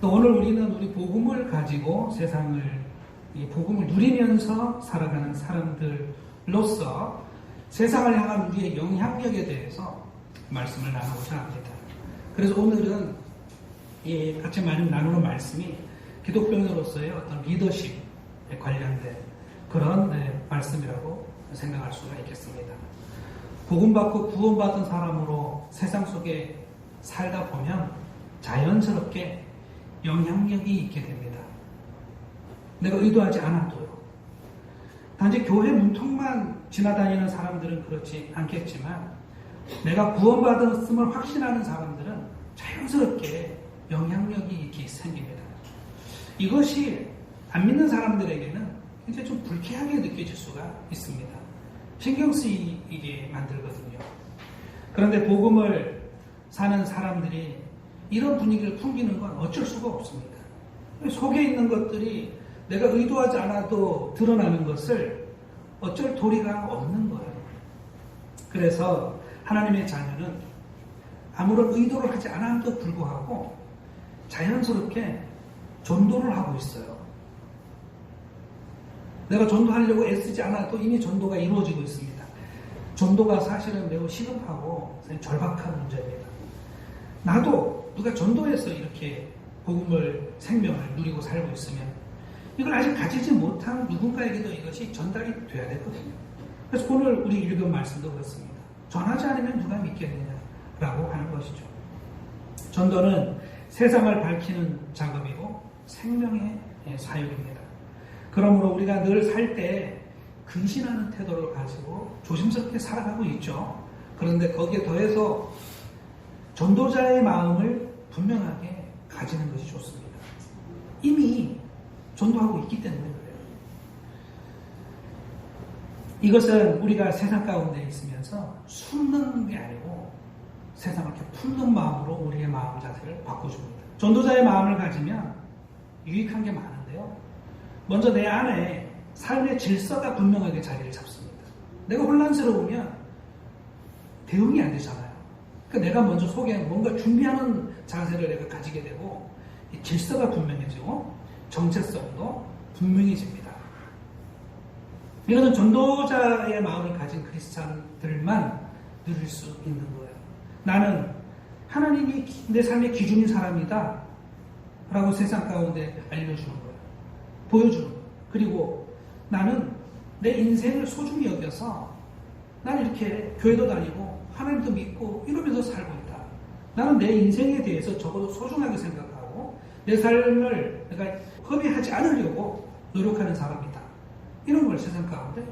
또 오늘 우리는 우리 복음을 가지고 세상을, 이 복음을 누리면서 살아가는 사람들로서 세상을 향한 우리의 영향력에 대해서 말씀을 나누고자 합니다. 그래서 오늘은 같이 나누는 말씀이 기독교인으로서의 어떤 리더십에 관련된 그런 말씀이라고 생각할 수가 있겠습니다. 복음받고 구원받은 사람으로 세상 속에 살다 보면 자연스럽게 영향력이 있게 됩니다. 내가 의도하지 않아도요. 단지 교회 문턱만 지나다니는 사람들은 그렇지 않겠지만 내가 구원받았음을 확신하는 사람들은 자연스럽게 영향력이 이렇게 생깁니다. 이것이 안 믿는 사람들에게는 굉장히 좀 불쾌하게 느껴질 수가 있습니다. 신경 쓰이게 만들거든요. 그런데 복음을 사는 사람들이 이런 분위기를 풍기는 건 어쩔 수가 없습니다. 속에 있는 것들이 내가 의도하지 않아도 드러나는 것을 어쩔 도리가 없는 거예요. 그래서 하나님의 자녀는 아무런 의도를 하지 않아도 불구하고 자연스럽게 전도를 하고 있어요. 내가 전도하려고 애쓰지 않아도 이미 전도가 이루어지고 있습니다. 전도가 사실은 매우 시급하고 절박한 문제입니다. 나도 누가 전도해서 이렇게 복음을, 생명을 누리고 살고 있으면 이걸 아직 가지지 못한 누군가에게도 이것이 전달이 돼야 되거든요. 그래서 오늘 우리 읽은 말씀도 그렇습니다. 전하지 않으면 누가 믿겠느냐라고 하는 것이죠. 전도는 세상을 밝히는 작업이고 생명의 사역입니다. 그러므로 우리가 늘 살 때 근신하는 태도를 가지고 조심스럽게 살아가고 있죠. 그런데 거기에 더해서 전도자의 마음을 분명하게 가지는 것이 좋습니다. 이미 전도하고 있기 때문에 그래요. 이것은 우리가 세상 가운데 있으면서 숨는 게 아니고 세상을 이렇게 품는 마음으로 우리의 마음 자세를 바꿔줍니다. 전도자의 마음을 가지면 유익한 게 많은데요. 먼저 내 안에 삶의 질서가 분명하게 자리를 잡습니다. 내가 혼란스러우면 대응이 안 되잖아요. 그러니까 내가 먼저 속에 뭔가 준비하는 자세를 내가 가지게 되고 질서가 분명해지고 정체성도 분명해집니다. 이것은 전도자의 마음을 가진 크리스찬들만 누릴 수 있는 거예요. 나는 하나님이 내 삶의 기준인 사람이다 라고 세상 가운데 알려주는 거예요. 보여주는 거예요. 그리고 나는 내 인생을 소중히 여겨서 나는 이렇게 교회도 다니고 하나님도 믿고 이러면서 살고 있다. 나는 내 인생에 대해서 적어도 소중하게 생각하고 내 삶을 내가 허비하지 않으려고 노력하는 사람이다. 이런 걸 세상 가운데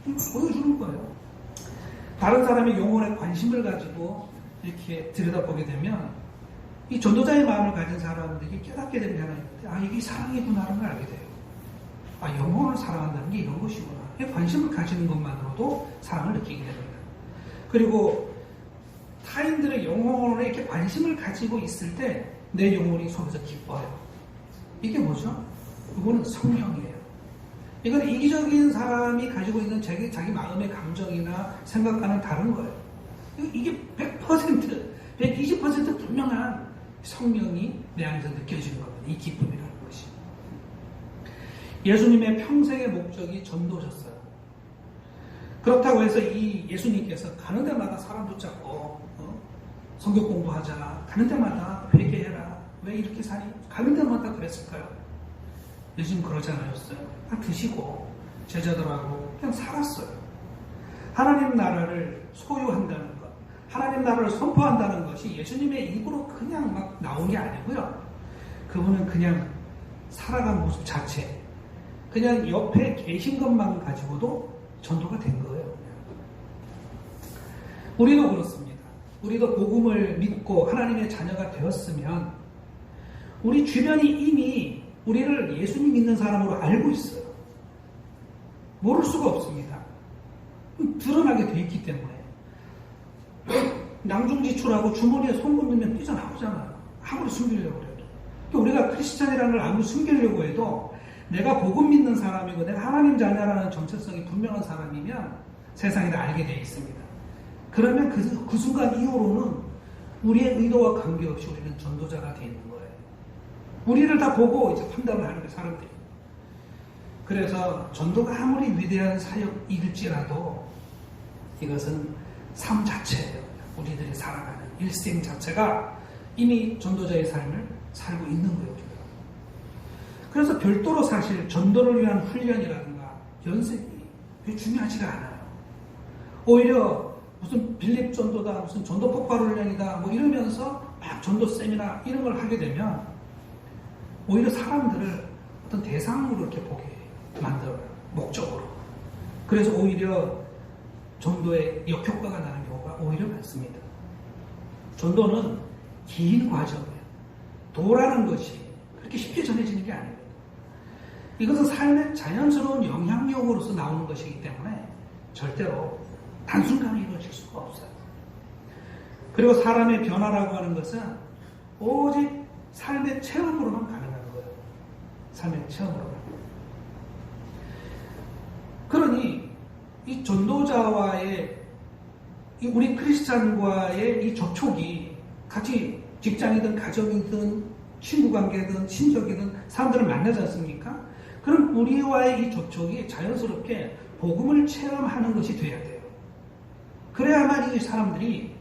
보여주는 거예요. 다른 사람의 영혼에 관심을 가지고 이렇게 들여다보게 되면 이 전도자의 마음을 가진 사람들이 깨닫게 되는 하나 있는데 이게 사랑이구나라는 걸 알게 돼요. 영혼을 사랑한다는 게 이런 것이구나. 관심을 가지는 것만으로도 사랑을 느끼게 됩니다. 그리고 타인들의 영혼에 이렇게 관심을 가지고 있을 때 내 영혼이 속에서 기뻐요. 이게 뭐죠? 이거는 성령이에요. 이건 이기적인 사람이 가지고 있는 자기 마음의 감정이나 생각과는 다른 거예요. 이게 100%, 120% 분명한 성령이 내 안에서 느껴지는 겁니다. 이 기쁨이라는 것이. 예수님의 평생의 목적이 전도셨어요. 그렇다고 해서 이 예수님께서 가는 데마다 사람 붙잡고 성경 공부하자, 가는 데마다 회개해라, 왜 이렇게 사니? 가는 데마다 그랬을까요? 예수님 그러지 않으셨어요. 다 드시고 제자들하고 그냥 살았어요. 하나님 나라를 소유한다는 것, 하나님 나라를 선포한다는 것이 예수님의 입으로 그냥 막 나온 게 아니고요. 그분은 그냥 살아간 모습 자체, 그냥 옆에 계신 것만 가지고도 전도가 된 거예요. 우리도 그렇습니다. 우리도 복음을 믿고 하나님의 자녀가 되었으면 우리 주변이 이미 우리를 예수님 믿는 사람으로 알고 있어요. 모를 수가 없습니다. 드러나게 돼 있기 때문에. 낭중지출하고 주머니에 손 넣으면 삐져나오잖아요. 아무리 숨기려고 해도. 또 우리가 크리스찬이라는 걸 아무리 숨기려고 해도 내가 복음 믿는 사람이고 내가 하나님 자녀라는 정체성이 분명한 사람이면 세상에 다 알게 돼 있습니다. 그러면 그 순간 이후로는 우리의 의도와 관계없이 우리는 전도자가 되어 있는 거예요. 우리를 다 보고 이제 판단을 하는 거예요, 사람들이. 그래서 전도가 아무리 위대한 사역일지라도 이것은 삶 자체예요. 우리들이 살아가는 일생 자체가 이미 전도자의 삶을 살고 있는 거예요. 그래서 별도로 사실 전도를 위한 훈련이라든가 연습이 그게 중요하지가 않아요. 오히려 무슨 빌립 전도다, 무슨 전도 폭발 훈련이다, 뭐 이러면서 막 전도 세미나 이런 걸 하게 되면 오히려 사람들을 어떤 대상으로 이렇게 보게 만들어요. 목적으로. 그래서 오히려 전도에 역효과가 나는 경우가 오히려 많습니다. 전도는 긴 과정이에요. 도라는 것이 그렇게 쉽게 전해지는 게 아닙니다. 이것은 삶의 자연스러운 영향력으로서 나오는 것이기 때문에 절대로 단순간에 이루어질 수가 없어요. 그리고 사람의 변화라고 하는 것은 오직 삶의 체험으로만 가능한 거예요. 삶의 체험으로만. 그러니 이 전도자와의 우리 크리스찬과의 이 접촉이 같이 직장이든 가정이든 친구관계든 친족이든 사람들을 만나지 않습니까? 그럼 우리와의 이 접촉이 자연스럽게 복음을 체험하는 것이 돼야 돼요. 그래야만 이 사람들이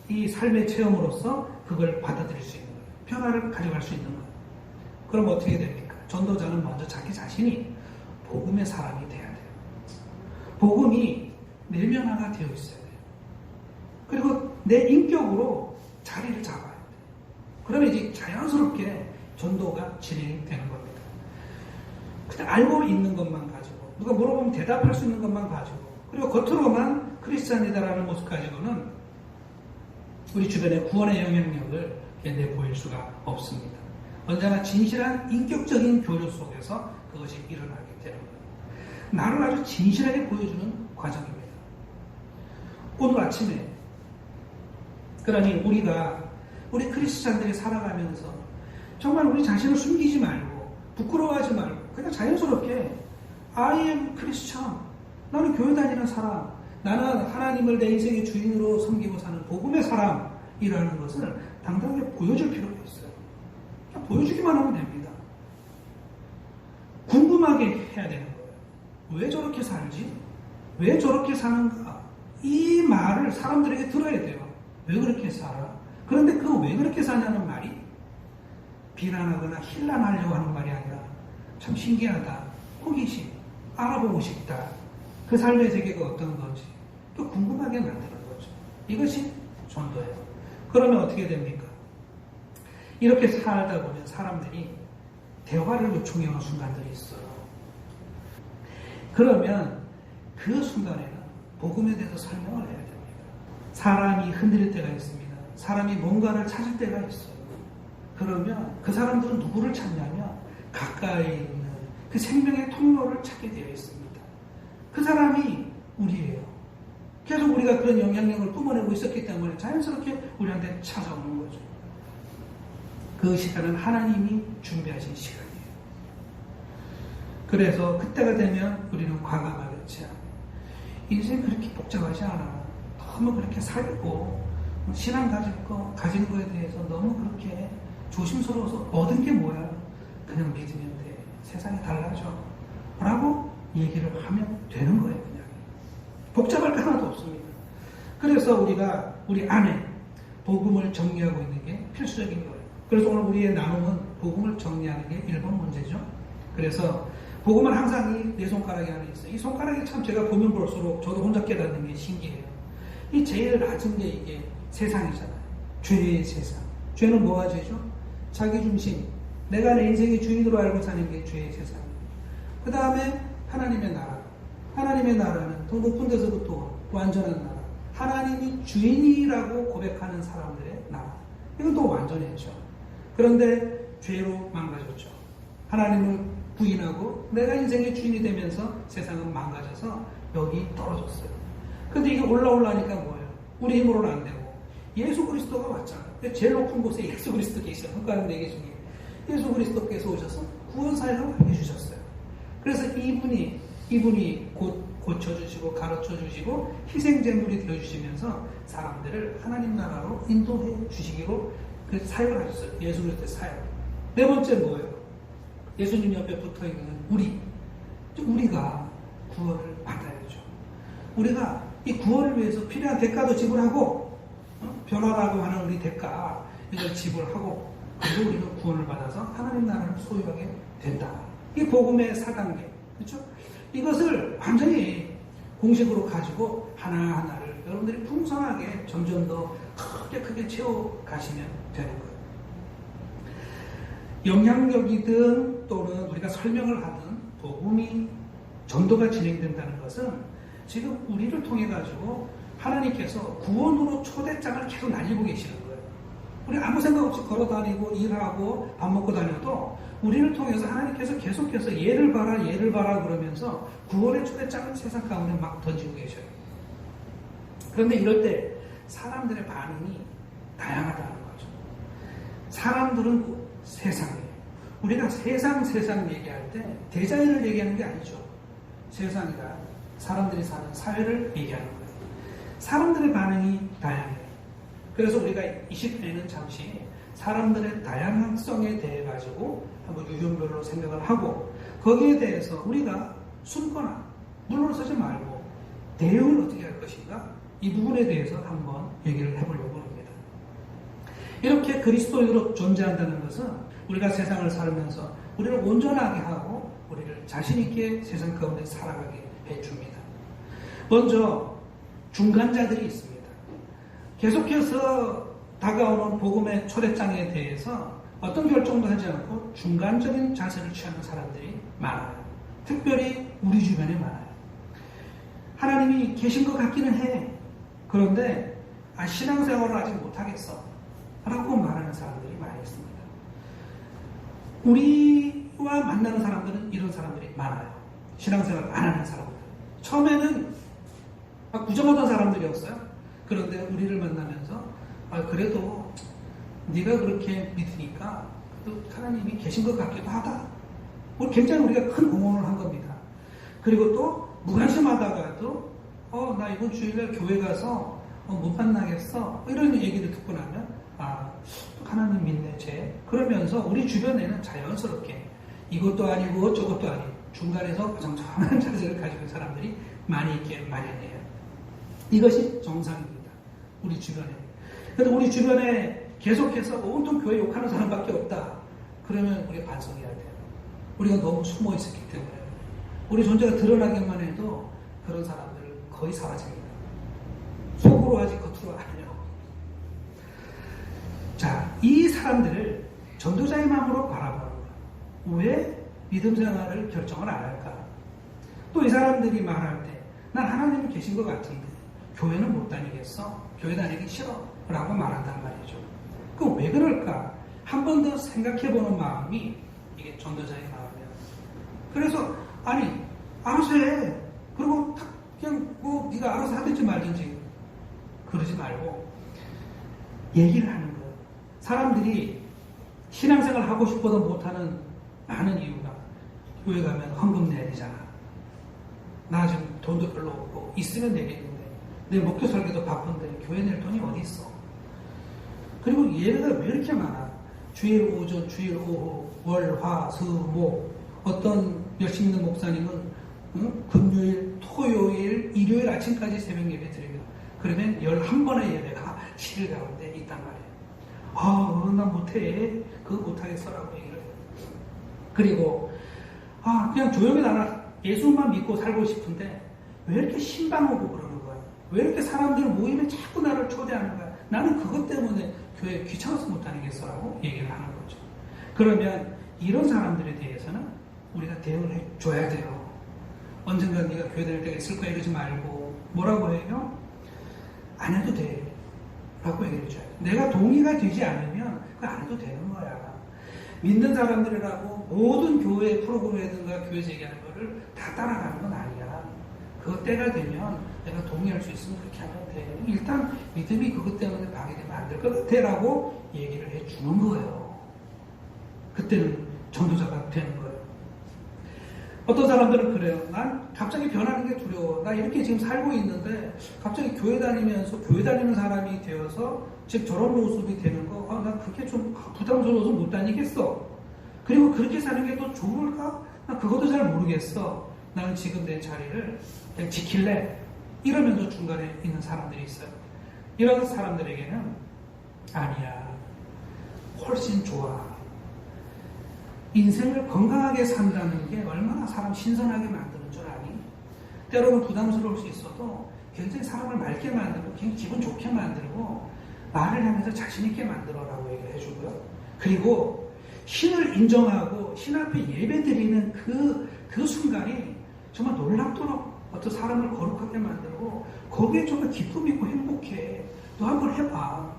이 삶의 체험으로서 그걸 받아들일 수 있는 거예요. 변화를 가져갈 수 있는 거예요. 그럼 어떻게 됩니까? 전도자는 먼저 자기 자신이 복음의 사람이 돼야 돼요. 복음이 내면화가 되어 있어야 돼요. 그리고 내 인격으로 자리를 잡아야 돼요. 그러면 이제 자연스럽게 전도가 진행이 되는 겁니다. 그냥 알고 있는 것만 가지고, 누가 물어보면 대답할 수 있는 것만 가지고, 그리고 겉으로만 크리스찬이다라는 모습 가지고는 우리 주변에 구원의 영향력을 내보일 수가 없습니다. 언제나 진실한 인격적인 교류 속에서 그것이 일어나게 되는 거예요. 나를 아주 진실하게 보여주는 과정입니다. 오늘 아침에 그러니 우리 크리스찬들이 살아가면서 정말 우리 자신을 숨기지 말고 부끄러워하지 말고 그냥 자연스럽게 I am Christian, 나는 교회 다니는 사람, 나는 하나님을 내 인생의 주인으로 섬기고 사는 복음의 사람이라는 것을 당당하게 보여줄 필요가 있어요. 그냥 보여주기만 하면 됩니다. 궁금하게 해야 되는 거예요. 왜 저렇게 살지? 왜 저렇게 사는가? 이 말을 사람들에게 들어야 돼요. 왜 그렇게 살아? 그런데 그 왜 그렇게 사냐는 말이 비난하거나 힐난하려고 하는 말이 아니라 참 신기하다, 호기심, 알아보고 싶다, 그 삶의 세계가 어떤 건지 또 궁금하게 만드는 거죠. 이것이 전도예요. 그러면 어떻게 됩니까? 이렇게 살다 보면 사람들이 대화를 요청해오는 순간들이 있어요. 그러면 그 순간에는 복음에 대해서 설명을 해야 됩니다. 사람이 흔들릴 때가 있습니다. 사람이 뭔가를 찾을 때가 있어요. 그러면 그 사람들은 누구를 찾냐면 가까이 있는 그 생명의 통로를 찾게 되어 있습니다. 그 사람이 우리예요. 계속 우리가 그런 영향력을 뿜어내고 있었기 때문에 자연스럽게 우리한테 찾아오는 거죠. 그 시간은 하나님이 준비하신 시간이에요. 그래서 그때가 되면 우리는 과감하겠지. 인생 그렇게 복잡하지 않아. 너무 그렇게 살고 신앙 가진 거에 대해서 너무 그렇게 조심스러워서 얻은 게 뭐야? 그냥 믿으면 돼. 세상이 달라져. 라고 얘기를 하면 되는 거예요. 그냥. 복잡할 거 하나도 없습니다. 그래서 우리가 우리 안에 복음을 정리하고 있는 게 필수적인 거예요. 그래서 오늘 우리의 나눔은 복음을 정리하는 게 1번 문제죠. 그래서 복음은 항상 이 내 손가락에 안에 있어요. 이 손가락이 참 제가 보면 볼수록 저도 혼자 깨닫는 게 신기해요. 이 제일 낮은 게 이게 세상이잖아요. 죄의 세상. 죄는 뭐가 죄죠? 자기중심. 내가 내 인생의 주인으로 알고 사는 게 죄의 세상이에요. 그 다음에 하나님의 나라. 하나님의 나라는 더 높은 데서부터 완전한 나라. 하나님이 주인이라고 고백하는 사람들의 나라. 이건 더 완전했죠. 그런데 죄로 망가졌죠. 하나님을 부인하고 내가 인생의 주인이 되면서 세상은 망가져서 여기 떨어졌어요. 근데 이게 올라오려니까 뭐예요? 우리 힘으로는 안 되고 예수 그리스도가 왔잖아요. 제일 높은 곳에 예수 그리스도 계셔요. 흑가는 4개 중에 예수 그리스도께서 오셔서 구원 사역을 해주셨어요. 그래서 이분이 곧 고쳐주시고 가르쳐주시고 희생제물이 되어주시면서 사람들을 하나님 나라로 인도해 주시기로 그 사역을 하셨어요. 예수 그리스도의 사역. 네 번째 뭐예요? 예수님 옆에 붙어 있는 우리가 구원을 받아야죠. 우리가 이 구원을 위해서 필요한 대가도 지불하고, 변화라고 하는 우리 대가, 이걸 지불하고, 그리고 우리가 구원을 받아서 하나님 나라를 소유하게 된다. 이 복음의 4단계. 그렇죠? 이것을 완전히 공식으로 가지고 하나하나를 여러분들이 풍성하게 점점 더 크게 채워가시면 되는 거예요. 영향력이든 또는 우리가 설명을 하든 복음이 전도가 진행된다는 것은 지금 우리를 통해 가지고 하나님께서 구원으로 초대장을 계속 날리고 계시는 거예요. 우리 아무 생각 없이 걸어다니고 일하고 밥 먹고 다녀도 우리를 통해서 하나님께서 계속해서 얘를 봐라 그러면서 구원의 초대장을 세상 가운데 막 던지고 계셔요. 그런데 이럴 때 사람들의 반응이 다양하다는 거죠. 사람들은 세상이에요. 우리가 세상 얘기할 때 대자연을 얘기하는 게 아니죠. 세상이라 사람들이 사는 사회를 얘기하는 거예요. 사람들의 반응이 다양해요. 그래서 우리가 이 시간에는 잠시 사람들의 다양성에 대해 가지고 한번 유형별로 생각을 하고 거기에 대해서 우리가 숨거나 물러서지 말고 대응을 어떻게 할 것인가 이 부분에 대해서 한번 얘기를 해보려고 합니다. 이렇게 그리스도인으로 존재한다는 것은 우리가 세상을 살면서 우리를 온전하게 하고 우리를 자신있게 세상 가운데 살아가게 해줍니다. 먼저 중간자들이 있습니다. 계속해서 다가오는 복음의 초대장에 대해서 어떤 결정도 하지 않고 중간적인 자세를 취하는 사람들이 많아요. 특별히 우리 주변에 많아요. 하나님이 계신 것 같기는 해. 그런데 신앙생활을 아직 못하겠어 라고 말하는 사람들이 많이 있습니다. 우리와 만나는 사람들은 이런 사람들이 많아요. 신앙생활을 안 하는 사람들. 처음에는 부정하던 사람들이었어요. 그런데 우리를 만나면서 그래도 네가 그렇게 믿으니까 또 하나님이 계신 것 같기도 하다. 굉장히 우리가 큰 공헌을 한 겁니다. 그리고 또 무관심하다가도 나 이번 주일날 교회 가서 못 만나겠어 이런 얘기를 듣고 나면 하나님 믿네 쟤. 그러면서 우리 주변에는 자연스럽게 이것도 아니고 저것도 아니고 중간에서 정정한 자세를 가지고 있는 사람들이 많이 있게 마련해요. 이것이 정상입니다. 우리 주변에. 그런데 우리 주변에 계속해서 온통 교회 욕하는 사람밖에 없다. 그러면 우리가 반성해야 돼요. 우리가 너무 숨어 있었기 때문에. 우리 존재가 드러나기만 해도 그런 사람들 거의 사라집니다. 속으로 하지 겉으로 아니요. 자, 이 사람들을 전도자의 마음으로 바라보는 거예요. 왜 믿음 생활을 결정을 안 할까? 또 이 사람들이 말할 때 난 하나님이 계신 것 같은데 교회는 못 다니겠어? 교회 다니기 싫어? 라고 말한단 말이죠. 그럼 왜 그럴까? 한 번 더 생각해보는 마음이 이게 전도자의 마음이에요. 그래서 알아서 해. 그리고 그냥 네가 알아서 하든지 말든지 그러지 말고 얘기를 하는 거예요. 사람들이 신앙생활 하고 싶어도 못하는 많은 이유가 교회 가면 헌금 내야 되잖아. 나 지금 돈도 별로 없고 있으면 내겠는데 내 목표 설계도 바쁜데 교회 낼 돈이 어디 있어. 그리고 예배가 왜 이렇게 많아. 주일 오전, 주일 오후, 월, 화, 수, 목. 어떤 열심히 있는 목사님은 금요일, 토요일, 일요일 아침까지 새벽 예배 드립니다. 그러면 11번의 예배가 7일 가운데 있단 말이에요. 나 못해. 그거 못하겠어라고 얘기를 해요. 그리고 그냥 조용히 나가 예수만 믿고 살고 싶은데 왜 이렇게 신방 오고 그러는 거야? 왜 이렇게 사람들 모임에 자꾸 나를 초대하는 거야? 나는 그것 때문에 교회 귀찮아서 못 다니겠어라고 얘기를 하는 거죠. 그러면 이런 사람들에 대해서는 우리가 대응을 해줘야 돼요. 언젠가 네가 교회 다닐 때가 있을 거야 이러지 말고 뭐라고 해요? 안 해도 돼 라고 얘기를 해줘야 돼. 내가 동의가 되지 않으면 그거 안 해도 되는 거야. 믿는 사람들이라고 모든 교회 프로그램이든가 교회 제기하는 거를 다 따라가는 건 아니야. 그것 때가 되면 내가 동의할 수 있으면 그렇게 하면 돼. 일단 믿음이 그것 때문에 방해되면 안 될 것 같아 라고 얘기를 해주는 거예요. 그때는 전도자가 되는 거예요. 어떤 사람들은 그래요. 난 갑자기 변하는 게 두려워. 나 이렇게 지금 살고 있는데 갑자기 교회 다니면서 교회 다니는 사람이 되어서 즉 저런 모습이 되는 거 난 그게 좀 부담스러워서 못 다니겠어 그리고 그렇게 사는 게 또 좋을까? 나 그것도 잘 모르겠어. 나는 지금 내 자리를 그냥 지킬래. 이러면서 중간에 있는 사람들이 있어요. 이런 사람들에게는 아니야. 훨씬 좋아. 인생을 건강하게 산다는 게 얼마나 사람 신선하게 만드는 줄 아니? 때로는 부담스러울 수 있어도 굉장히 사람을 맑게 만들고 굉장히 기분 좋게 만들고 말을 하면서 자신있게 만들어라고 얘기를 해주고요. 그리고 신을 인정하고 신 앞에 예배드리는 그 순간이 정말 놀랍도록 어떤 사람을 거룩하게 만들고 거기에 정말 기쁨 있고 행복해. 너 한번 해봐.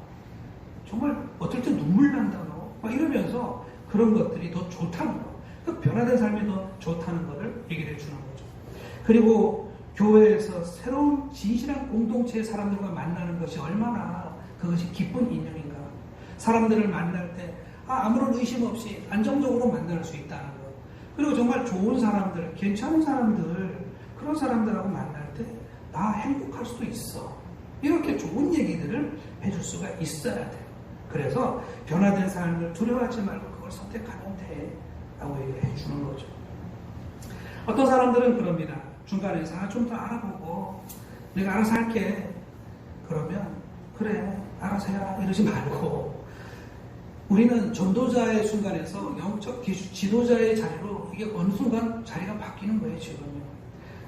정말 어떨 때 눈물 난다 너. 막 이러면서 그런 것들이 더 좋다는 거. 그 변화된 삶이 더 좋다는 것을 얘기를 해주는 거죠. 그리고 교회에서 새로운 진실한 공동체의 사람들과 만나는 것이 얼마나 그것이 기쁜 인연인가. 사람들을 만날 때 아무런 의심 없이 안정적으로 만날 수 있다는 것. 그리고 정말 좋은 사람들, 괜찮은 사람들, 그런 사람들하고 만날 때 나 행복할 수도 있어. 이렇게 좋은 얘기들을 해줄 수가 있어야 돼요. 그래서 변화된 삶을 두려워하지 말고 그걸 선택하면 돼. 라고 얘기를 해주는 거죠. 어떤 사람들은 그럽니다. 중간에서 좀 더 알아보고 내가 알아서 할게. 그러면 그래 알아서 해라 이러지 말고 우리는 전도자의 순간에서 영적 지도자의 자리로 이게 어느 순간 자리가 바뀌는 거예요. 지금요.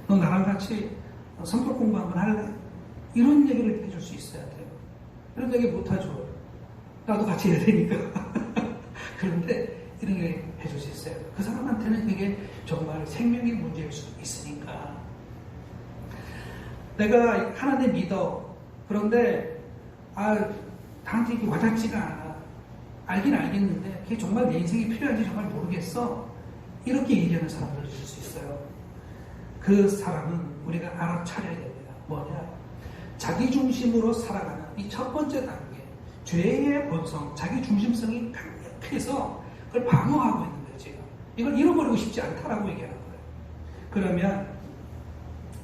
너 나랑 같이 성격 공부 한번 할래? 이런 얘기를 해줄 수 있어야 돼요. 이런 얘기 못하죠. 나도 같이 해야 되니까. 그런데 이런 얘기 해줄 수 있어요. 그 사람한테는 그게 정말 생명의 문제일 수 있으니까. 내가 하나님 믿어. 그런데 나한테 이게 와닿지가 않아. 알긴 알겠는데 그게 정말 내 인생이 필요한지 정말 모르겠어. 이렇게 얘기하는 사람들을 줄 수 있어요. 그 사람은 우리가 알아차려야 됩니다. 뭐냐? 자기 중심으로 살아가는 이 첫 번째 단계, 죄의 본성, 자기 중심성이 강력해서 그걸 방어하고 있는 거예요. 지금 이걸 잃어버리고 싶지 않다라고 얘기하는 거예요. 그러면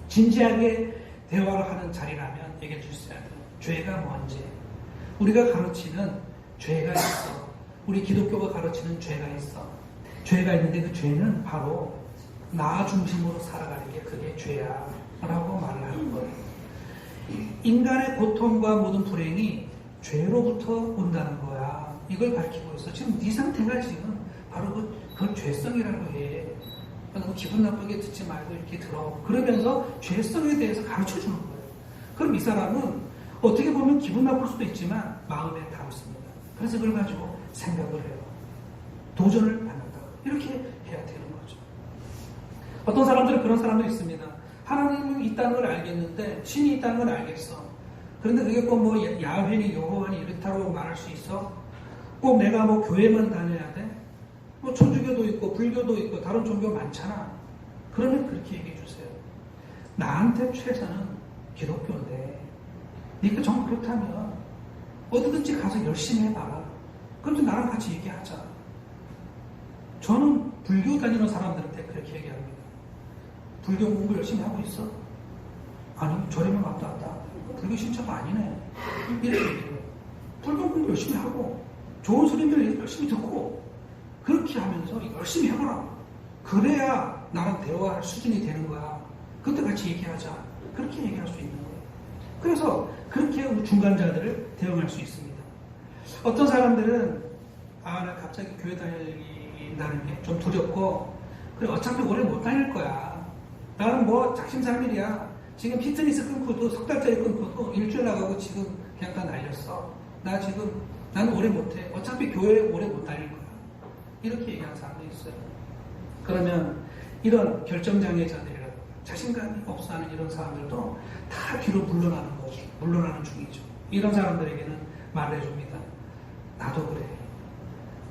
진지하게 대화를 하는 자리라면 얘기해 줄 수 있어야 돼요. 죄가 뭔지 우리가 가르치는 죄가 있어. 우리 기독교가 가르치는 죄가 있어. 죄가 있는데 그 죄는 바로 나 중심으로 살아가는 게 그게 죄야 라고 말을 하는 거예요. 인간의 고통과 모든 불행이 죄로부터 온다는 거야. 이걸 가르치고 있어. 지금 네 상태가 지금 바로 그걸 죄성이라고 해. 너무 기분 나쁘게 듣지 말고 이렇게 들어. 그러면서 죄성에 대해서 가르쳐 주는 거예요. 그럼 이 사람은 어떻게 보면 기분 나쁠 수도 있지만 마음에 담습니다. 그래서 그걸 가지고 생각을 해요. 도전을 받는다. 이렇게 해야 되는 거죠. 어떤 사람들은 그런 사람도 있습니다. 하나님은 있다는 걸 알겠는데 신이 있다는 걸 알겠어. 그런데 그게 꼭 뭐 야훼니 여호와니 이렇다고 말할 수 있어? 꼭 내가 뭐 교회만 다녀야 돼? 뭐 천주교도 있고 불교도 있고 다른 종교 많잖아. 그러면 그렇게 얘기해 주세요. 나한테 최선은 기독교인데 네가 정말 그렇다면 어디든지 가서 열심히 해봐. 그럼 나랑 같이 얘기하자. 저는 불교 다니는 사람들한테 그렇게 얘기합니다. 불교 공부 열심히 하고 있어? 아니 절에만 갔다 왔다. 불교 신자가 아니네. 이렇게 얘기해요. 불교 공부 열심히 하고 좋은 스님들 열심히 듣고 그렇게 하면서 열심히 해보라. 그래야 나랑 대화할 수준이 되는 거야. 그때 같이 얘기하자. 그렇게 얘기할 수 있는 거예요. 그래서 그렇게 중간자들을 대응할 수 있습니다. 어떤 사람들은 나 갑자기 교회 다닌다는 게 좀 두렵고 그래 어차피 오래 못 다닐 거야. 나는 뭐 작심삼일이야. 지금 피트니스 끊고도 석 달짜리 끊고도 일주일 나가고 지금 그냥 다 날렸어. 나는 오래 못해. 어차피 교회 오래 못 다닐 거야. 이렇게 얘기하는 사람도 있어요. 그러면 이런 결정장애자들이라고 자신감이 없어하는 이런 사람들도 다 뒤로 물러나는 거죠. 물러나는 중이죠. 이런 사람들에게는 말을 해줍니다. 나도 그래.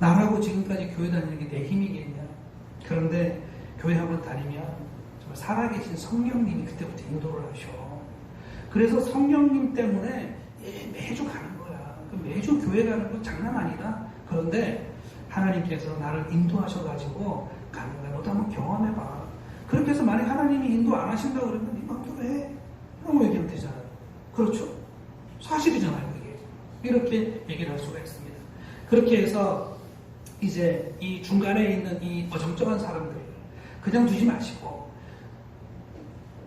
나라고 지금까지 교회 다니는 게 내 힘이겠냐. 그런데 교회 한번 다니면 정말 살아계신 성령님이 그때부터 인도를 하셔. 그래서 성령님 때문에 매주 가는 거야. 매주 교회 가는 건 장난 아니다. 그런데 하나님께서 나를 인도하셔가지고 가는 거야. 너도 한번 경험해봐. 그렇게 해서 만약 하나님이 인도 안 하신다고 그러면 네 마음대로 해. 라고 얘기하면 되잖아요. 그렇죠? 사실이잖아요. 이게. 이렇게 얘기를 할 수가 있습니다. 그렇게 해서 이제 이 중간에 있는 이 어정쩡한 사람들 그냥 두지 마시고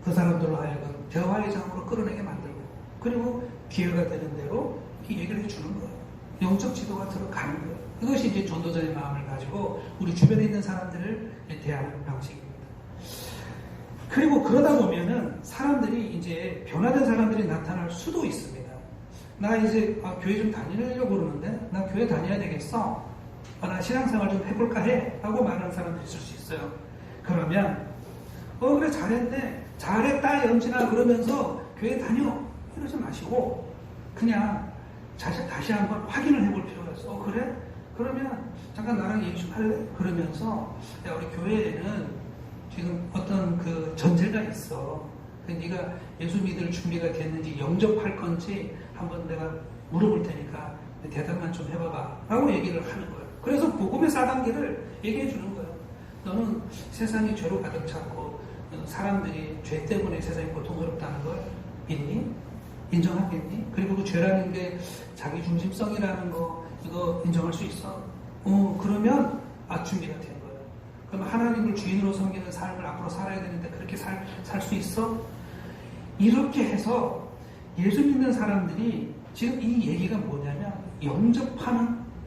그 사람들로 하여금 대화의 장으로 끌어내게 만들고 그리고 기회가 되는 대로 얘기를 해주는 거예요. 영적 지도가 들어가는 거예요. 이것이 이제 전도자의 마음을 가지고 우리 주변에 있는 사람들을 대하는 방식입니다. 그리고 그러다 보면은 사람들이 이제 변화된 사람들이 나타날 수도 있습니다. 나 이제 교회 좀 다니려고 그러는데 나 교회 다녀야 되겠어. 나 신앙생활 좀 해볼까 해. 라고 말하는 사람도 있을 수 있어요. 그러면 그래 잘했네. 잘했다 영진아 그러면서 교회 다녀. 이러지 마시고 그냥 다시 한번 확인을 해볼 필요가 있어. 그래? 그러면 잠깐 나랑 얘기 좀 할래? 그러면서 야 우리 교회에는 지금 어떤 그 전제가 있어. 네가 예수 믿을 준비가 됐는지 영접할 건지 한번 내가 물어볼 테니까 대답만 좀 해봐봐 라고 얘기를 하는 거예요. 그래서 복음의 4단계를 얘기해 주는 거예요. 너는 세상이 죄로 가득 찼고 사람들이 죄 때문에 세상이 고통스럽다는 걸 믿니? 인정하겠니? 그리고 그 죄라는 게 자기 중심성이라는 거 이거 인정할 수 있어? 그러면 준비가 된 거예요. 그럼 하나님을 주인으로 섬기는 삶을 앞으로 살아야 되는데 그렇게 살 수 있어? 이렇게 해서 예수 믿는 사람들이 지금 이 얘기가 뭐냐면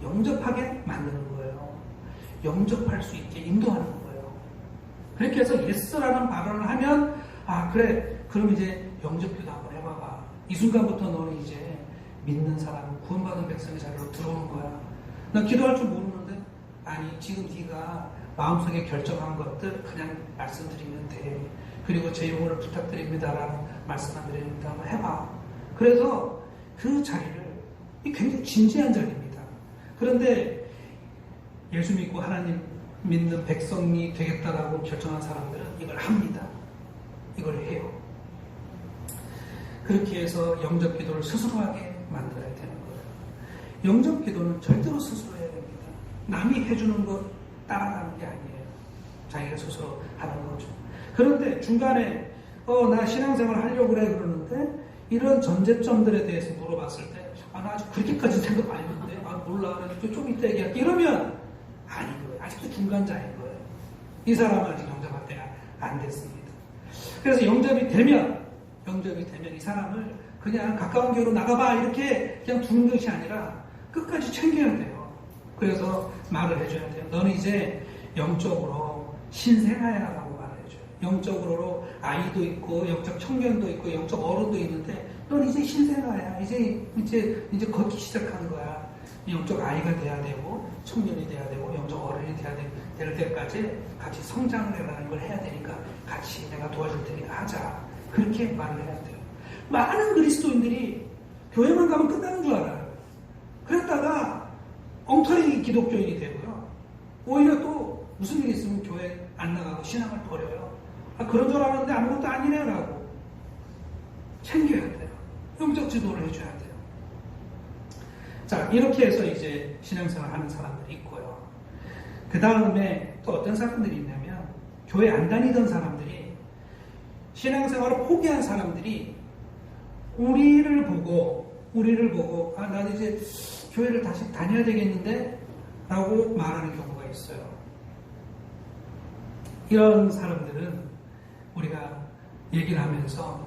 영접하게 만드는 거예요. 영접할 수 있게 인도하는 거예요. 그렇게 해서 예스라는 발언을 하면 그래 그럼 이제 영접기도 한번 해봐봐. 이 순간부터 너는 이제 믿는 사람 구원받은 백성의 자리로 들어오는 거야. 나 기도할 줄 모르는데 아니 지금 네가 마음속에 결정한 것들 그냥 말씀드리면 돼. 그리고 제 용어를 부탁드립니다라는 말씀 안 드립니다. 한번 해봐. 그래서 그 자리를 굉장히 진지한 자리입니다. 그런데 예수 믿고 하나님 믿는 백성이 되겠다라고 결정한 사람들은 이걸 합니다. 이걸 해요. 그렇게 해서 영접 기도를 스스로 하게 만들어야 되는 거예요. 영접 기도는 절대로 스스로 해야 됩니다. 남이 해주는 거 따라가는 게 아니에요. 자기가 스스로 하는 거죠. 그런데 중간에 나 신앙생활 하려고 그래 그러는데 이런 전제점들에 대해서 물어봤을 때 나 아직 그렇게까지 생각 안 했는데 몰라 좀 이따 얘기할게 이러면 아닌 거예요. 아직도 중간자인 거예요. 이 사람은 아직 영접할 때가 안 됐습니다. 그래서 영접이 되면 이 사람을 그냥 가까운 교회로 나가봐 이렇게 그냥 두는 것이 아니라 끝까지 챙겨야 돼요. 그래서 말을 해줘야 돼요. 너는 이제 영적으로 신생아야 라고 말을 해줘요. 영적으로 아이도 있고 영적 청년도 있고 영적 어른도 있는데 넌 이제 신생아야. 이제 걷기 시작하는 거야. 영적 아이가 돼야 되고 청년이 돼야 되고 영적 어른이 돼야 될 때까지 같이 성장을 해라는 걸 해야 되니까 같이 내가 도와줄 테니까 하자. 그렇게 말을 해야 돼요. 많은 그리스도인들이 교회만 가면 끝나는 줄 알아요. 그랬다가 엉터리 기독교인이 되고요. 오히려 또 무슨 일이 있으면 교회 안 나가고 신앙을 버려요. 그런 줄 알았는데 아무것도 아니네라고 챙겨야 돼요. 영적 지도를 해줘야 돼요. 자, 이렇게 해서 이제 신앙생활 하는 사람들이 있고요. 그 다음에 또 어떤 사람들이 있냐면 교회 안 다니던 사람들이 신앙생활을 포기한 사람들이 우리를 보고 난 이제 교회를 다시 다녀야 되겠는데 라고 말하는 경우가 있어요. 이런 사람들은 우리가 얘기를 하면서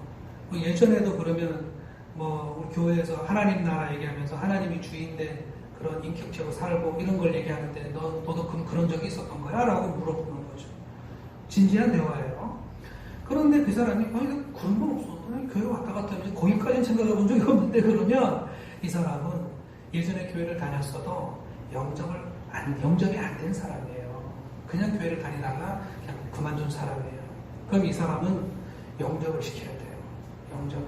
예전에도 그러면 우리 교회에서 하나님 나라 얘기하면서 하나님이 주인된 그런 인격체로 살고 이런 걸 얘기하는데 너도 그런 적이 있었던 거야? 라고 물어보는 거죠. 진지한 대화예요. 그런데 그 사람이 그런 건 없어. 교회 왔다 갔다 하면서 거기까지는 생각해 본 적이 없는데 그러면 이 사람은 예전에 교회를 다녔어도 영접이 안 된 사람이에요. 그냥 교회를 다니다가 그냥 그만둔 사람이에요. 그럼 이 사람은 영접을 시켜야 돼요. 영접을.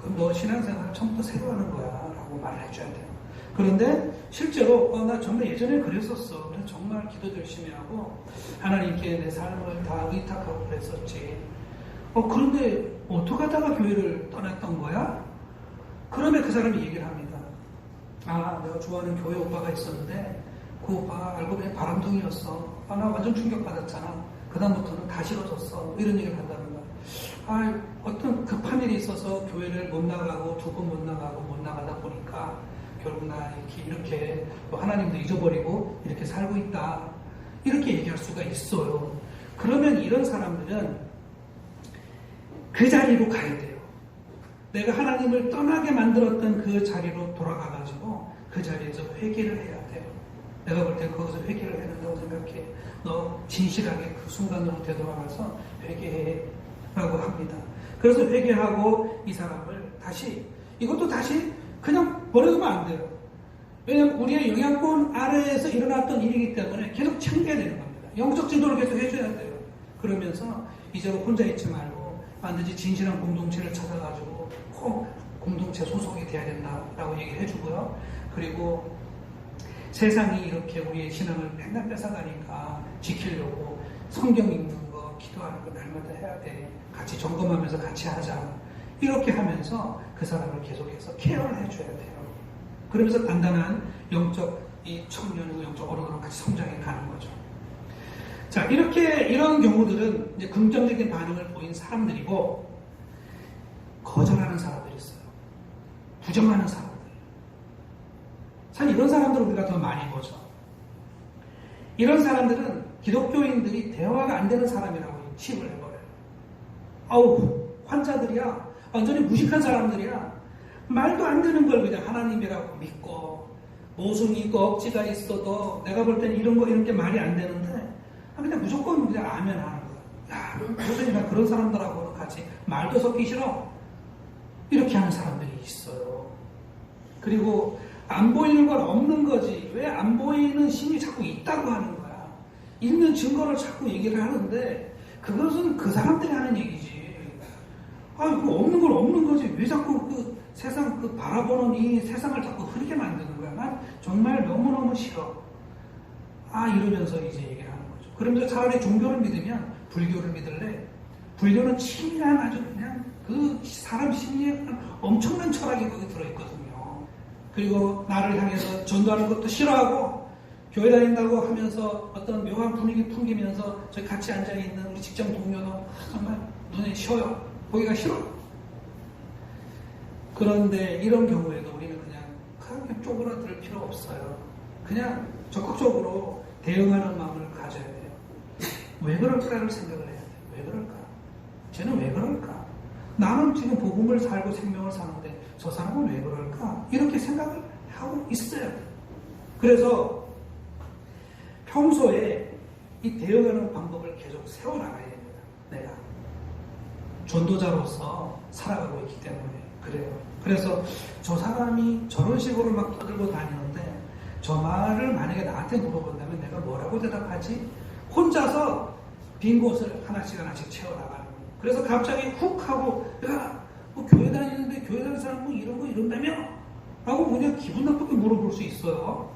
그럼 너 신앙생활 처음부터 새로 하는 거야 라고 말을 해줘야 돼요. 그런데 실제로 나 정말 예전에 그랬었어. 그래서 정말 기도도 열심히 하고 하나님께 내 삶을 다 의탁하고 그랬었지. 그런데 어떻게 하다가 교회를 떠났던 거야? 그러면 그 사람이 얘기를 합니다. 내가 좋아하는 교회 오빠가 있었는데 그 오빠가 알고 보니 바람둥이였어. 나 완전 충격받았잖아. 그 다음부터는 다 싫어졌어. 이런 얘기를 한다는 거야. 어떤 급한 일이 있어서 교회를 못 나가고 두 번 못 나가다 보니까 결국 나 이렇게 또 하나님도 잊어버리고 이렇게 살고 있다. 이렇게 얘기할 수가 있어요. 그러면 이런 사람들은 그 자리로 가야 돼요. 내가 하나님을 떠나게 만들었던 그 자리로 돌아가가지고 그 자리에서 회개를 해야 돼요. 내가 볼 땐 거기서 회개를 해야 된다고 생각해. 너 진실하게 그 순간으로 되돌아가서 회개해 라고 합니다. 그래서 회개하고 이 사람을 다시, 이것도 다시 그냥 버려두면 안 돼요. 왜냐하면 우리의 영향권 아래에서 일어났던 일이기 때문에 계속 챙겨야 되는 겁니다. 영적 지도를 계속 해줘야 돼요. 그러면서 이제로 혼자 있지 말고 반드시 진실한 공동체를 찾아가지고 꼭 공동체 소속이 돼야 된다라고 얘기를 해주고요. 그리고 세상이 이렇게 우리의 신앙을 맨날 뺏어가니까 지키려고 성경 읽는 거, 기도하는 거 날마다 해야 돼. 같이 점검하면서 같이 하자. 이렇게 하면서 그 사람을 계속해서 케어를 해줘야 돼요. 그러면서 단단한 영적 청년이고 영적 어른으로 같이 성장해 가는 거죠. 자, 이런 경우들은 이제 긍정적인 반응을 보인 사람들이고, 거절하는 사람들이 있어요. 부정하는 사람들. 사실 이런 사람들을 우리가 더 많이 보죠. 이런 사람들은 기독교인들이 대화가 안 되는 사람이라고 취급을 해버려요. 아우, 환자들이야. 완전히 무식한 사람들이야. 말도 안 되는 걸 그냥 하나님이라고 믿고, 모순이 있고 억지가 있어도 내가 볼 때는 이런 게 말이 안 되는데, 그냥 무조건 그냥 아멘 하는 거야. 야, 도저히 나 그런 사람들하고는 같이 말도 섞기 싫어. 이렇게 하는 사람들이 있어요. 그리고 안 보이는 건 없는 거지. 왜 안 보이는 신이 자꾸 있다고 하는 거야. 있는 증거를 자꾸 얘기를 하는데 그것은 그 사람들이 하는 얘기지. 그 없는 건 없는 거지. 왜 자꾸 그 세상 바라보는 이 세상을 자꾸 흐리게 만드는 거야. 난 정말 너무너무 싫어. 이러면서 이제 얘기를 하는 거죠. 그러면서 차라리 종교를 믿으면 불교를 믿을래. 불교는 치밀한 아주 그냥 그 사람 심리에 엄청난 철학이 거기 들어있거든요. 그리고 나를 향해서 전도하는 것도 싫어하고 교회 다닌다고 하면서 어떤 묘한 분위기 풍기면서 저희 같이 앉아있는 우리 직장 동료는 정말 눈에 쉬어요. 보기가 싫어. 그런데 이런 경우에도 우리는 그냥 크게 쪼그라들 필요 없어요. 그냥 적극적으로 대응하는 마음을 가져야 돼요. 왜 그럴까를 생각을 해야 돼요. 왜 그럴까? 쟤는 왜 그럴까? 나는 지금 복음을 살고 생명을 사는데 저 사람은 왜 그럴까? 이렇게 생각을 하고 있어요. 그래서 평소에 이 대응하는 방법을 계속 세워나가야 됩니다. 내가 전도자로서 살아가고 있기 때문에 그래요. 그래서 저 사람이 저런 식으로 막 떠들고 다니는데 저 말을 만약에 나한테 물어본다면 내가 뭐라고 대답하지? 혼자서 빈 곳을 하나씩 채워나가는 거예요. 그래서 갑자기 훅 하고 야, 교회 다니는데 교회 다니는 사람 뭐 이런 거 이런다며? 라고 그냥 기분 나쁘게 물어볼 수 있어요.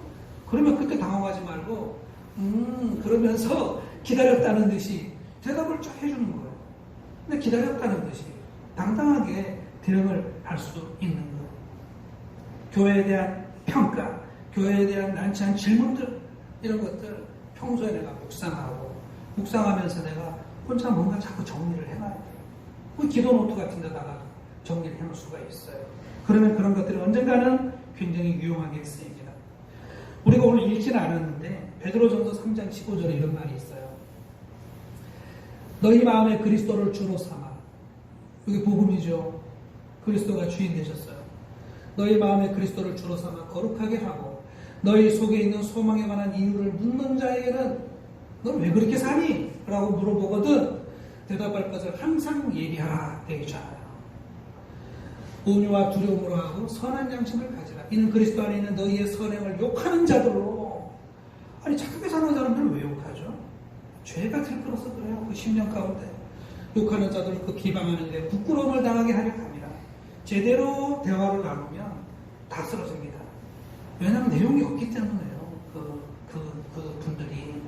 그러면 그때 당황하지 말고 그러면서 기다렸다는 듯이 대답을 쫙 해주는 거예요. 근데 기다렸다는 듯이 당당하게 대응을 할 수 있는 거예요. 교회에 대한 평가, 교회에 대한 난처한 질문들 이런 것들 평소에 내가 묵상하면서 내가 혼자 뭔가 자꾸 정리를 해놔야 돼요. 기도 노트 같은 데다가 정리를 해놓을 수가 있어요. 그러면 그런 것들이 언젠가는 굉장히 유용하게 쓰입니다. 우리가 오늘 읽지는 않았는데 베드로전서 3장 15절에 이런 말이 있어요. 너희 마음에 그리스도를 주로 삼아. 여기 복음이죠. 그리스도가 주인 되셨어요. 너희 마음에 그리스도를 주로 삼아 거룩하게 하고 너희 속에 있는 소망에 관한 이유를 묻는 자에게는 넌 왜 그렇게 사니? 라고 물어보거든 대답할 것을 항상 예비하라 되어 있잖아요. 온유와 두려움으로 하고 선한 양심을 가지라. 이는 그리스도 안에 있는 너희의 선행을 욕하는 자들로. 아니 착하게 사는 사람들은 왜 욕하죠? 죄가 들끓어서 그래요. 그 10년 가운데 욕하는 자들을 그 비방하는데 부끄러움을 당하게 하려 합니다. 제대로 대화를 나누면 다 쓰러집니다. 왜냐하면 내용이 없기 때문에요. 그 분들이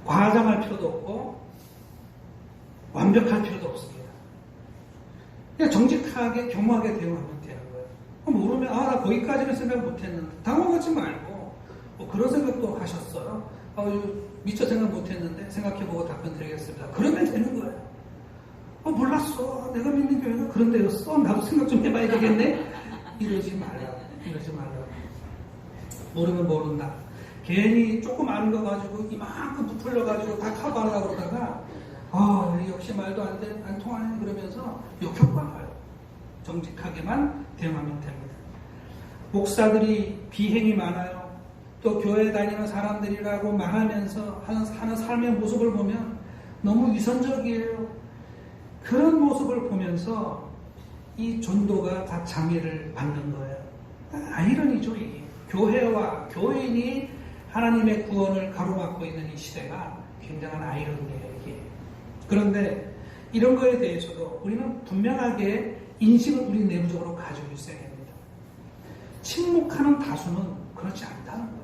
과장할 필요도 없고 완벽할 필요도 없습니다. 그냥 정직하게 겸허하게 대응하면 되는 거예요. 모르면 나 거기까지는 생각 못했는데 당황하지 말고 그런 생각도 하셨어요. 미처 생각 못했는데 생각해보고 답변 드리겠습니다. 그러면 되는 거예요. 몰랐어. 내가 믿는 교회가 그런 데였어. 나도 생각 좀 해봐야 되겠네. 이러지 말라. 이러지 말라. 모르면 모른다. 괜히 조금 아는 거 가지고 이만큼 부풀려가지고 다 커버하려고 그러다가 역시 말도 안 통하네 그러면서 역효과가 와요. 정직하게만 대응하면 됩니다. 목사들이 비행이 많아요. 또 교회 다니는 사람들이라고 말하면서 하는 삶의 모습을 보면 너무 위선적이에요. 그런 모습을 보면서 이 전도가 다 장애를 받는 거예요. 아이러니죠. 이게. 교회와 교인이 하나님의 구원을 가로막고 있는 이 시대가 굉장한 아이러니예요. 이게. 그런데 이런 거에 대해서도 우리는 분명하게 인식을 우리 내부적으로 가지고 있어야 됩니다. 침묵하는 다수는 그렇지 않다는 거예요.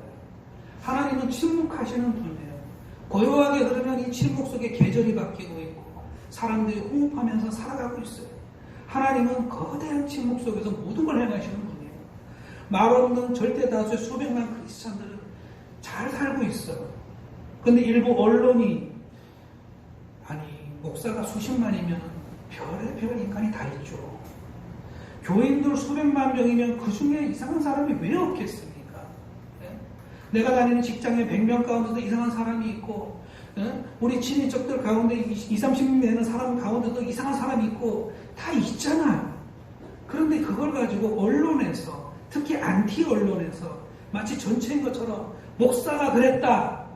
하나님은 침묵하시는 분이에요. 고요하게 흐르면 이 침묵 속에 계절이 바뀌고 있고 사람들이 호흡하면서 살아가고 있어요. 하나님은 거대한 침묵 속에서 모든 걸 행하시는 분이에요. 말 없는 절대 다수의 수백만 크리스찬들은 잘 살고 있어요. 그런데 일부 언론이 목사가 수십만이면 별의별 인간이 다 있죠. 교인들 수백만 명이면 그 중에 이상한 사람이 왜 없겠습니까? 내가 다니는 직장에 100명 가운데도 이상한 사람이 있고 우리 친인척들 가운데 20, 30명 되는 사람 가운데도 이상한 사람이 있고 다 있잖아요. 그런데 그걸 가지고 언론에서 특히 안티 언론에서 마치 전체인 것처럼 목사가 그랬다.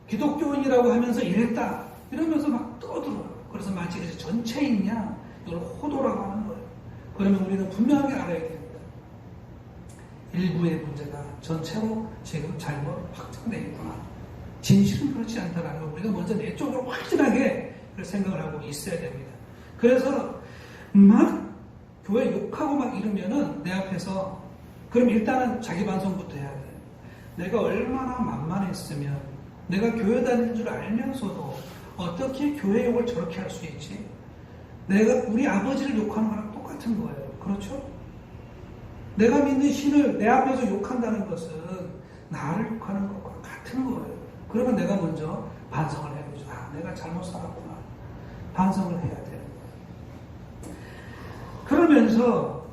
기독교인이라고 하면서 이랬다. 이러면서 막 떠들어요. 그래서 마치 그래서 전체인냐 이걸 호도라고 하는 거예요. 그러면 우리는 분명하게 알아야 됩니다. 일부의 문제가 전체로 지금 잘못 확정되어 있구나. 진실은 그렇지 않다라는 걸 우리가 먼저 내 쪽으로 확실하게 생각을 하고 있어야 됩니다. 그래서 막 교회 욕하고 막 이러면은 내 앞에서 그럼 일단은 자기 반성부터 해야 돼요. 내가 얼마나 만만했으면 내가 교회 다니는 줄 알면서도 어떻게 교회 욕을 저렇게 할 수 있지? 내가 우리 아버지를 욕하는 거랑 똑같은 거예요. 그렇죠? 내가 믿는 신을 내 앞에서 욕한다는 것은 나를 욕하는 것과 같은 거예요. 그러면 내가 먼저 반성을 해야 되죠. 내가 잘못 살았구나. 반성을 해야 되는 거예요. 그러면서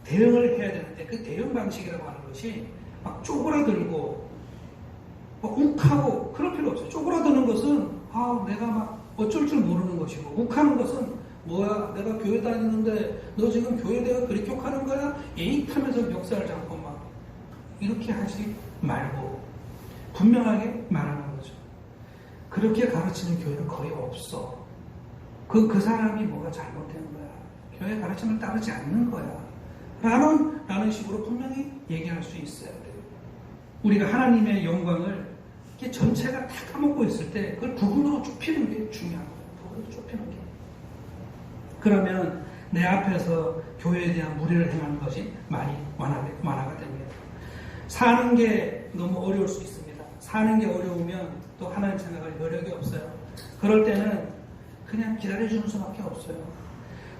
대응을 해야 되는데 그 대응 방식이라고 하는 것이 막 쪼그라들고 욱하고 그럴 필요 없어요. 쪼그라드는 것은 내가 막 어쩔 줄 모르는 것이고 욱하는 것은 뭐야 내가 교회 다니는데 너 지금 교회 내가 그렇게 욕하는 거야? 에잇 하면서 멱살을 잡고 막 이렇게 하지 말고 분명하게 말하는 거죠. 그렇게 가르치는 교회는 거의 없어. 그 사람이 뭐가 잘못된 거야. 교회 가르침을 따르지 않는 거야. 라는 식으로 분명히 얘기할 수 있어야 돼요. 우리가 하나님의 영광을 이렇게 전체가 다 까먹고 있을 때 그걸 부분으로 좁히는 게 중요한 거예요. 부분으로 좁히는 게. 그러면 내 앞에서 교회에 대한 무례를 행하는 것이 많이 완화가 됩니다. 사는 게 너무 어려울 수 있습니다. 사는 게 어려우면 또 하나님 생각할 여력이 없어요. 그럴 때는 그냥 기다려주는 수밖에 없어요.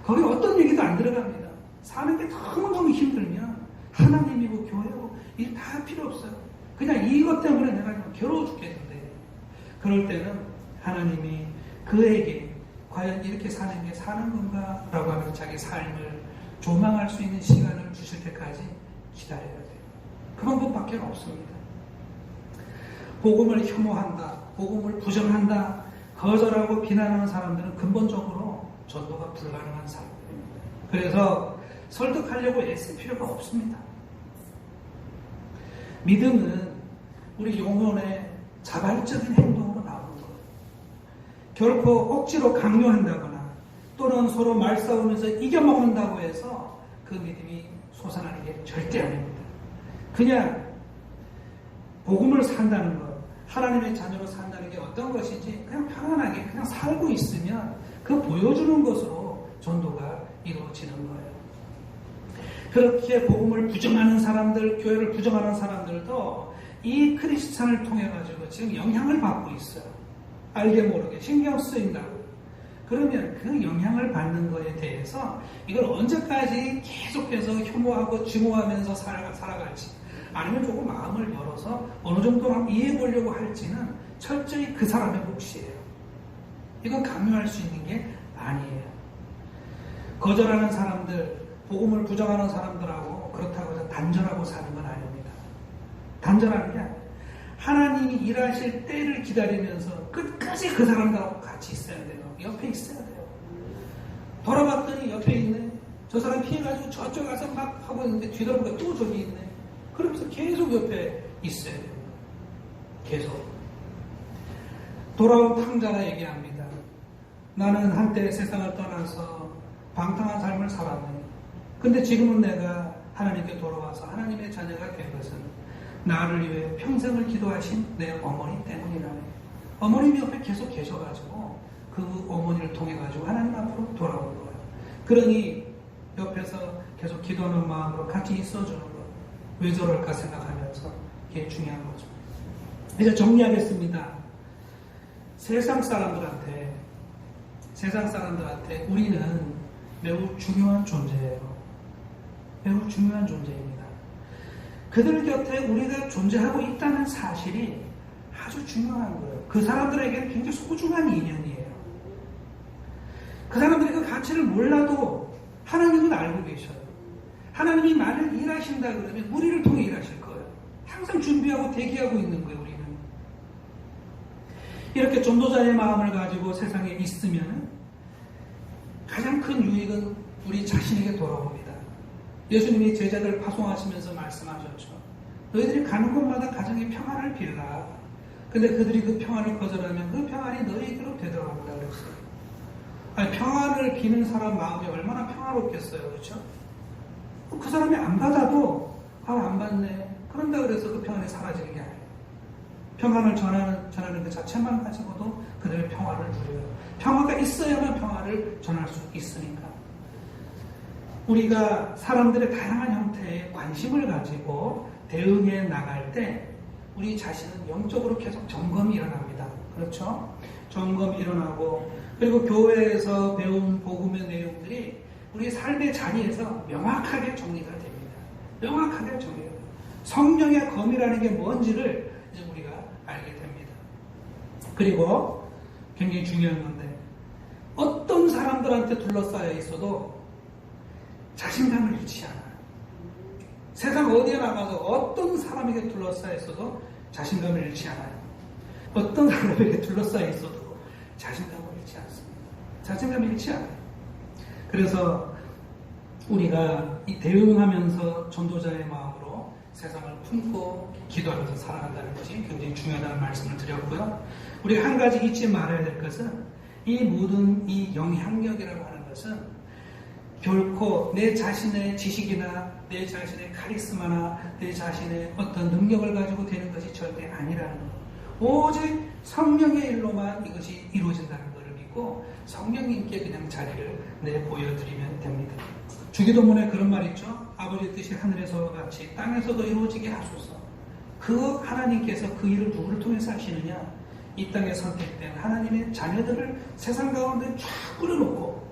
거기 어떤 얘기도 안 들어갑니다. 사는 게 너무너무 힘들면 하나님이고 교회고 일 다 필요 없어요. 그냥 이것 때문에 내가 괴로워 죽겠는데 그럴 때는 하나님이 그에게 과연 이렇게 사는 게 사는 건가? 라고 하면서 자기 삶을 조망할 수 있는 시간을 주실 때까지 기다려야 돼요. 그 방법밖에 없습니다. 복음을 혐오한다, 복음을 부정한다, 거절하고 비난하는 사람들은 근본적으로 전도가 불가능한 사람들입니다. 그래서 설득하려고 애쓸 필요가 없습니다. 믿음은 우리 영혼의 자발적인 행동으로 나오는 거예요. 결코 억지로 강요한다거나 또는 서로 말싸우면서 이겨먹는다고 해서 그 믿음이 솟아나는 게 절대 아닙니다. 그냥 복음을 산다는 것, 하나님의 자녀로 산다는 게 어떤 것인지 그냥 편안하게 그냥 살고 있으면 그 보여주는 것으로 전도가 이루어지는 거예요. 그렇게 복음을 부정하는 사람들, 교회를 부정하는 사람들도 이 크리스찬을 통해 가지고 지금 영향을 받고 있어요. 알게 모르게 신경 쓰인다고. 그러면 그 영향을 받는 것에 대해서 이걸 언제까지 계속해서 혐오하고 증오하면서 살아갈지 아니면 조금 마음을 열어서 어느 정도 이해해 보려고 할지는 철저히 그 사람의 몫이에요. 이건 강요할 수 있는 게 아니에요. 거절하는 사람들, 복음을 부정하는 사람들하고 그렇다고 해서 단절하고 사는 건 아닙니다. 단절하는 게 아니에요. 하나님이 일하실 때를 기다리면서 끝까지 그 사람들하고 같이 있어야 돼요. 옆에 있어야 돼요. 돌아봤더니 옆에 있네. 저 사람 피해가지고 저쪽 가서 막 하고 있는데 뒤돌아보니까 또 저기 있네. 그러면서 계속 옆에 있어야 돼요. 계속. 돌아온 탕자가 얘기합니다. 나는 한때 세상을 떠나서 방탕한 삶을 살았네. 근데 지금은 내가 하나님께 돌아와서 하나님의 자녀가 된 것은 나를 위해 평생을 기도하신 내 어머니 때문이라네. 어머님이 옆에 계속 계셔가지고 그 어머니를 통해가지고 하나님 앞으로 돌아온 거예요. 그러니 옆에서 계속 기도하는 마음으로 같이 있어주는 거예요. 왜 저럴까 생각하면서 그게 중요한 거죠. 이제 정리하겠습니다. 세상 사람들한테 우리는 매우 중요한 존재예요. 매우 중요한 존재입니다. 그들 곁에 우리가 존재하고 있다는 사실이 아주 중요한 거예요. 그 사람들에게는 굉장히 소중한 인연이에요. 그 사람들이 그 가치를 몰라도 하나님은 알고 계셔요. 하나님이 만일 일하신다 그러면 우리를 통해 일하실 거예요. 항상 준비하고 대기하고 있는 거예요. 우리는 이렇게 전도자의 마음을 가지고 세상에 있으면 가장 큰 유익은 우리 자신에게 돌아옵니다. 예수님이 제자들 파송하시면서 말씀하셨죠. 너희들이 가는 곳마다 가정의 평안을 빌라. 근데 그들이 그 평안을 거절하면 그 평안이 너희에게로 되돌아온다 그랬어요. 아니, 평안을 비는 사람 마음이 얼마나 평화롭겠어요. 그렇죠? 그 사람이 안 받아도 안 받네. 그런다 그래서 그 평안이 사라지는 게 아니에요. 평안을 전하는 그 자체만 가지고도 그들의 평화를 누려요. 평화가 있어야만 평화를 전할 수 있으니까. 우리가 사람들의 다양한 형태의 관심을 가지고 대응해 나갈 때 우리 자신은 영적으로 계속 점검이 일어납니다. 그렇죠? 점검이 일어나고 그리고 교회에서 배운 복음의 내용들이 우리 삶의 자리에서 명확하게 정리가 됩니다. 명확하게 정리가 됩니다. 성령의 검이라는 게 뭔지를 이제 우리가 알게 됩니다. 그리고 굉장히 중요한 건데 어떤 사람들한테 둘러싸여 있어도 자신감을 잃지 않아요. 세상 어디에 나가서 어떤 사람에게 둘러싸여 있어도 자신감을 잃지 않아요. 어떤 사람에게 둘러싸여 있어도 자신감을 잃지 않습니다. 자신감을 잃지 않아요. 그래서 우리가 이 대응하면서 전도자의 마음으로 세상을 품고 기도하면서 살아간다는 것이 굉장히 중요하다는 말씀을 드렸고요. 우리가 한 가지 잊지 말아야 될 것은 이 모든 이 영향력이라고 하는 것은 결코 내 자신의 지식이나 내 자신의 카리스마나 내 자신의 어떤 능력을 가지고 되는 것이 절대 아니라는 것. 오직 성령의 일로만 이것이 이루어진다는 것을 믿고 성령님께 그냥 자리를 내보여드리면 됩니다. 주기도문에 그런 말 있죠. 아버지 뜻이 하늘에서와 같이 땅에서도 이루어지게 하소서. 그 하나님께서 그 일을 누구를 통해서 하시느냐. 이 땅에 선택된 하나님의 자녀들을 세상 가운데 쫙 뿌려놓고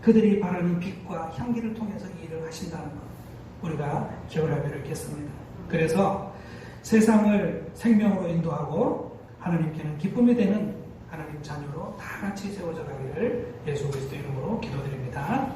그들이 바라는 빛과 향기를 통해서 이 일을 하신다는 것. 우리가 기억하기를 있겠습니다. 그래서 세상을 생명으로 인도하고 하나님께는 기쁨이 되는 하나님 자녀로 다 같이 세워져 가기를 예수 그리스도 이름으로 기도드립니다.